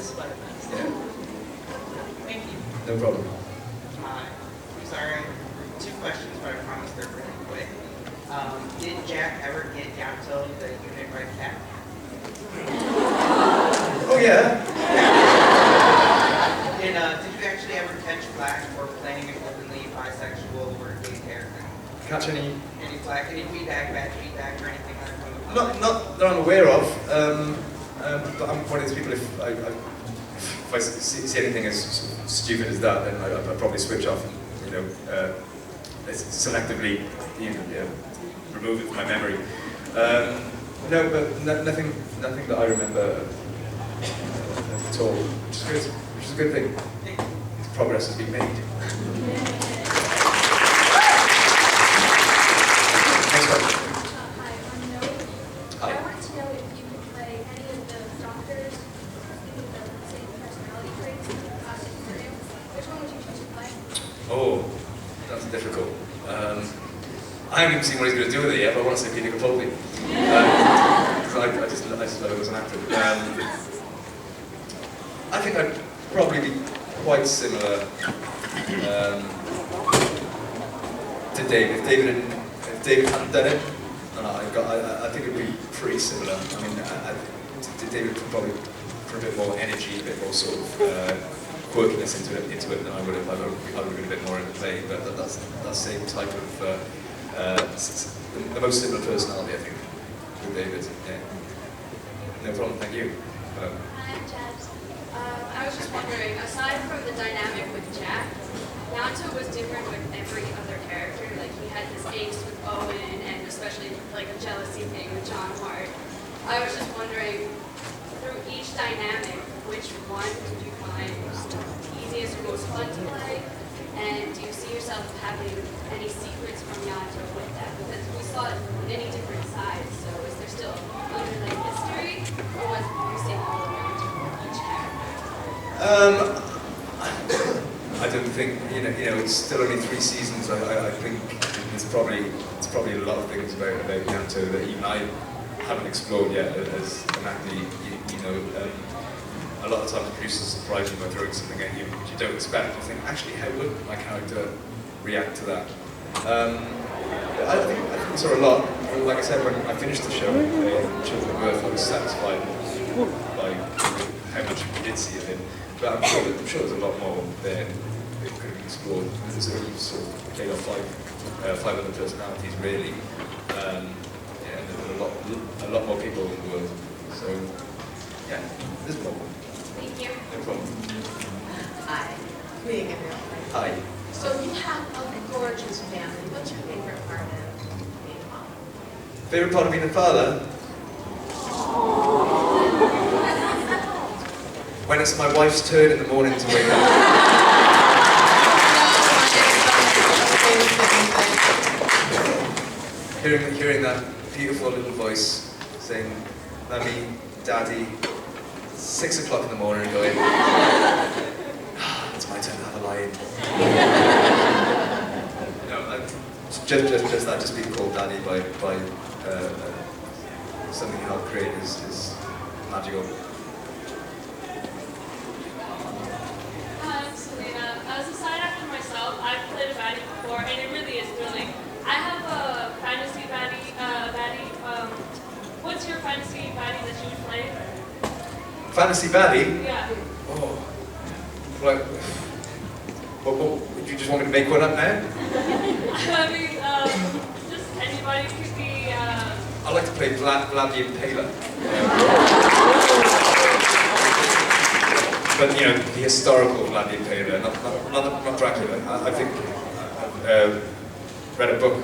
Thank you. No problem. I'm sorry, 2 questions, but I promise they're pretty quick. Did Jack ever get Ianto the unit right cap? Oh yeah. Did you actually ever catch flack for playing an openly bisexual or gay character? Catch any flack, any feedback, bad feedback, or anything like that? Not that I'm aware of, but I'm one of these people, if I see anything as stupid as that, then I'd probably switch off and, you know, selectively, you know, remove it from my memory. No, but nothing that I remember at all, which is a good thing. Progress has been made. I wanted to know if you could play any of the doctors with the same personality traits in the classic scenario. Which one would you choose to play? Oh, that's difficult. I haven't even seen what he's going to do with it yet, but I want to say Peter Capaldi. I just love him as an actor. I think I'd probably be quite similar to David. If David hadn't done it, I think it would be pretty similar. I mean, David could probably put a bit more energy, a bit more sort of quirkiness into it than I would have. I would have been a bit more in the play, but that's that same type of the most similar personality, I think, with David. Yeah. No problem. Thank you. Hi, I'm Jazz. I was just wondering, aside from the dynamic with Jack, Ianto was different with every other character. Like, he had his angst with Owen, and especially like a jealousy thing with John Hart. I was just wondering, through each dynamic, which one did you find easiest or most fun to play? And do you see yourself having any secrets from Ianto with that? Because we saw it from many different sides, so is there still underlying history, or was you saying all around each character? I don't think, you know, it's still only 3 seasons. I think it's probably a lot of things about Ianto that even I haven't explored yet as an actor. You know, a lot of times producers surprise you by throwing something at you which you don't expect. You think, actually, how would my character react to that? I think I saw a lot. Like I said, when I finished the show, Children of Earth, I was satisfied by how much we did see of him. But I'm sure there's a lot more there that could have been explored. There's only sort of played off 5 other personalities, really. Yeah, and there are a lot more people in the world. So, yeah, there's more. Thank you. No problem. Hi. Hi. So you have a gorgeous family. What's your favorite part of being a mom? Favorite part of being a father? When it's my wife's turn in the morning to wake up. Hearing that beautiful little voice saying, Mummy, Daddy, 6 o'clock in the morning, and going, it's my turn to have a lie-in. No, just that, just being called Daddy by something you helped create is magical. I'm Selena. As a side actor myself, I've played a baddie before, and it really is thrilling. I have a fantasy baddie. What's your fantasy baddie that you would play? Fantasy baddie? Yeah. Oh. What, you just want me to make one up now? I mean, just anybody could be. I like to play Vlad the Impaler. But, you know, the historical Vlad the Impaler, not Dracula. I think I've read a book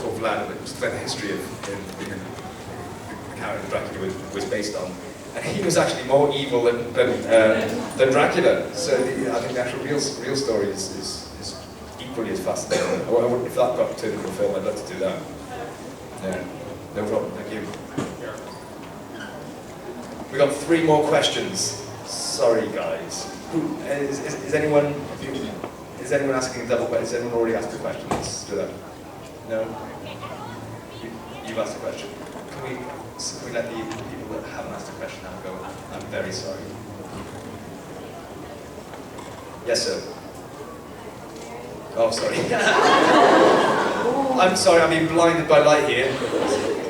called Vlad that was the history of the character Dracula was based on. And he was actually more evil than Dracula. So I think the actual real story is equally as fascinating. If that got turned into a film, I'd love to do that. Yeah, no problem. Thank you. We got 3 more questions. Sorry, guys. Is anyone asking a double question? Has anyone already asked a question? Let's do that. No? You've asked a question. Can we let the people that haven't asked a question now go? I'm very sorry. Yes, sir. Oh, sorry. I'm sorry, I'm being blinded by light here.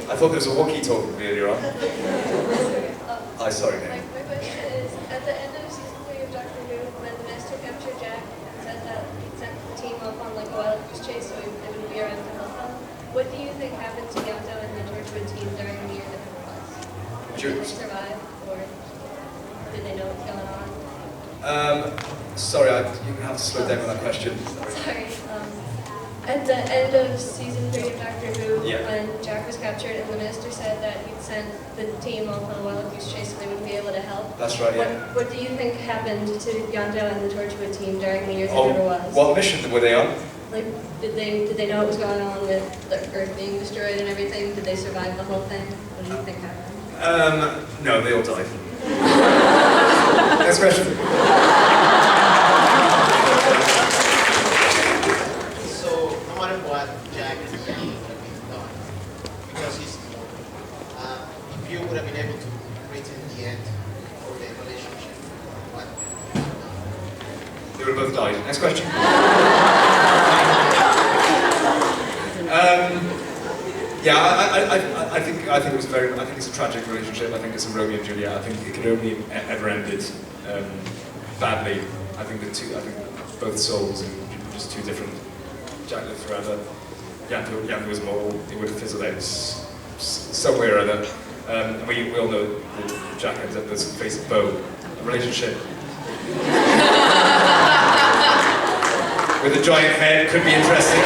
I thought there was a walkie-talkie earlier on. I'm sorry, mate. My question is, at the end of season 3 of Doctor Who, when the Master captured Jack and said that he sent the team off on like a wild goose chase so they wouldn't be around to help them, what do you think happened to Ianto and the Torchwood team during the year that it was? Did they survive, or did they know what's going on? Sorry, you have to slow down on that question. Sorry. At the end of season 3 of Doctor Who, Yeah. when Jack was captured and the Minister said that he'd sent the team off on a wild goose chase so they wouldn't be able to help. That's right, yeah. What do you think happened to Ianto and the Torchwood team during the year that Oh, it was? what mission were they on? Like, did they know what was going on with the Earth being destroyed and everything? Did they survive the whole thing? What do you think happened? No, they all died. Next question. So, no matter what, Jack is done because he's if you would have been able to written the end of the relationship, what? They would have both died. Next question. Yeah, I think it was very. I think it's a tragic relationship. I think it's a Romeo and Juliet. I think it could only ever ended badly. I think both souls are just too different. Jack lived forever. Ianto was more. It would have fizzled out somewhere or other. And we all know that Jack ends up as face of Bo. A relationship with a giant head could be interesting.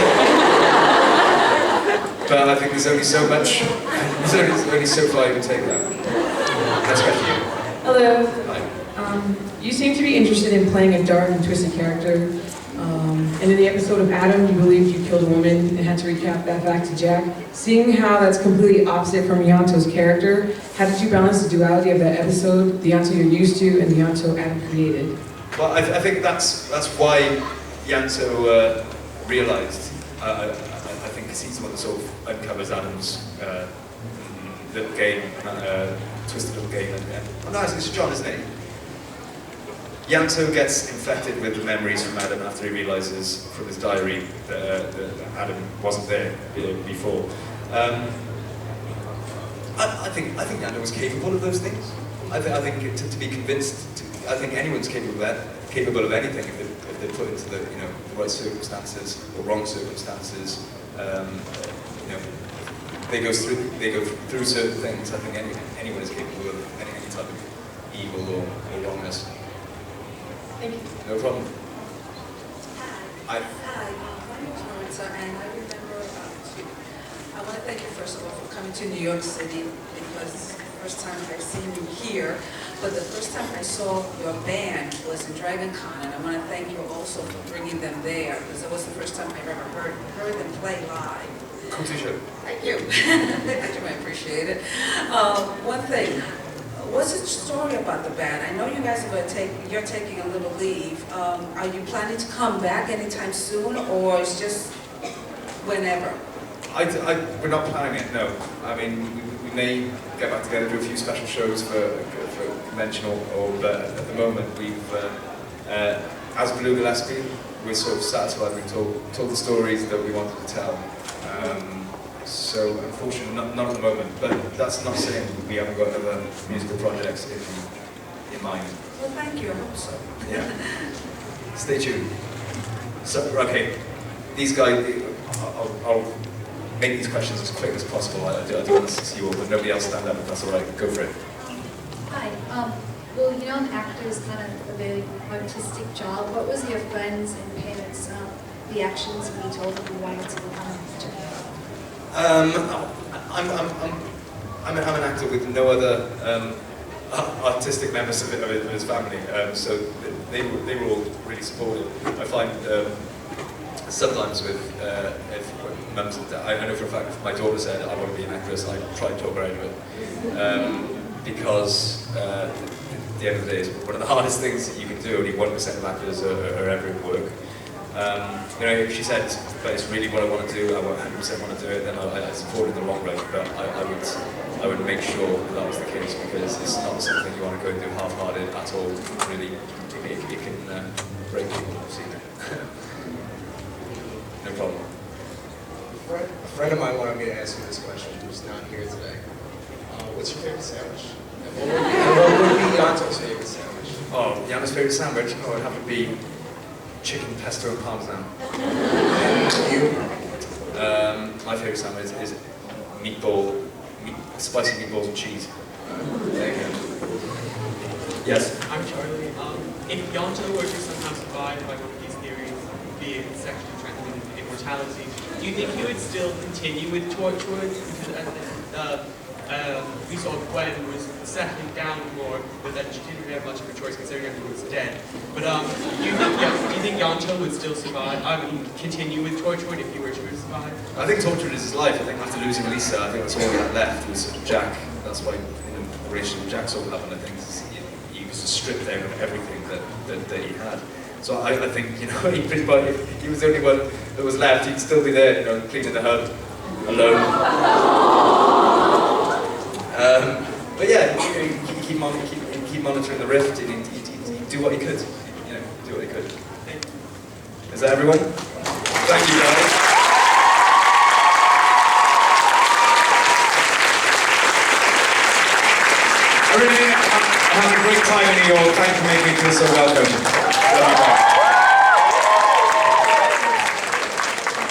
But I think there's only so much, there's only so far you can take that. Next question. Hello. Hi. You seem to be interested in playing a dark and twisted character. And in the episode of Adam, you believed you killed a woman and had to recap that fact to Jack. Seeing how that's completely opposite from Ianto's character, how did you balance the duality of that episode, the Ianto you're used to, and the Ianto Adam created? Well, I think that's why Ianto realised. I think he's the one that sort of uncovers Adam's little game, twisted little game. Oh no, it's John, isn't it? Ianto gets infected with the memories from Adam after he realises from his diary that Adam wasn't there before. I think Ianto was capable of those things. I think to be convinced, I think anyone's capable of anything if they're put into the right circumstances or wrong circumstances. They go through certain things. I think anyone is capable of any type of evil or wrongness. Thank you. No problem. Hi, my name is Marissa, and I remember, I want to thank you first of all for coming to New York City, because this is the first time I've seen you here, but the first time I saw your band was in Dragon Con, and I want to thank you also for bringing them there, because it was the first time I've ever heard them play live. Cool t-shirt. Thank you. Thank you, I appreciate it. One thing. What's the story about the band? I know you guys are you're taking a little leave. Are you planning to come back anytime soon, or it's just whenever? We're not planning it, no. I mean, we may get back together, do a few special shows for conventional, but at the moment we've, as Blue Gillespie, we're sort of satisfied we've told the stories that we wanted to tell. So unfortunately, not at the moment, but that's not saying we haven't got other musical projects in mind. Well, thank you, I hope so. Yeah. Stay tuned. So, okay, these guys, I'll make these questions as quick as possible. I do want to see you all, but nobody else stand up if that's all right. Go for it. Hi. Well, an actor is kind of a very artistic job. What was your friends and parents' reactions when you told them you wanted to become an actor? I'm an actor with no other artistic members of his family, so they were all really supportive. I find sometimes with mums, I know for a fact my daughter said I want to be an actress, and I tried to talk her out of it because at the end of the day, it's one of the hardest things that you can do. Only 1% of actors are ever in work. You know, if she said, but it's really what I want to do, I 100% want to do it, then I support it in the long run, but I would make sure that was the case, because it's not something you want to go and do half-hearted at all. Really, it can break people, so you know. No problem. A friend of mine wanted me to ask you this question, who's not here today. What's your favorite sandwich? And what would be Ianto's favorite sandwich? Oh, Ianto's favorite sandwich? Oh, it'd have to be chicken pesto and parmesan. And you? My favorite sandwich is spicy meatballs and cheese. Thank you. Yes? I'm Charlie. If Ianto were to somehow survive by one of these theories, be it sexually transmitted immortality, do you think he would still continue with Torchwood? Because we saw Gwen was settling down more, but then she didn't really have much of a choice considering everyone was dead. But do you think Ianto would still survive? I mean, continue with Torchwood if he were to survive? I think Torchwood is his life. I think after losing Lisa, I think that's all he had left was Jack. That's why the relationship with Jack sort of happened. I think he was just stripped down of everything that he had. So I think, you know, he pretty much, if he was the only one that was left, he'd still be there, you know, cleaning the hub, alone. But yeah, he'd keep monitoring the rift, and he'd do what he could, you know, do what he could. Is that everyone? Thank you, guys. I really had a great time in New York. Thank you for making me feel so welcome. Love you guys.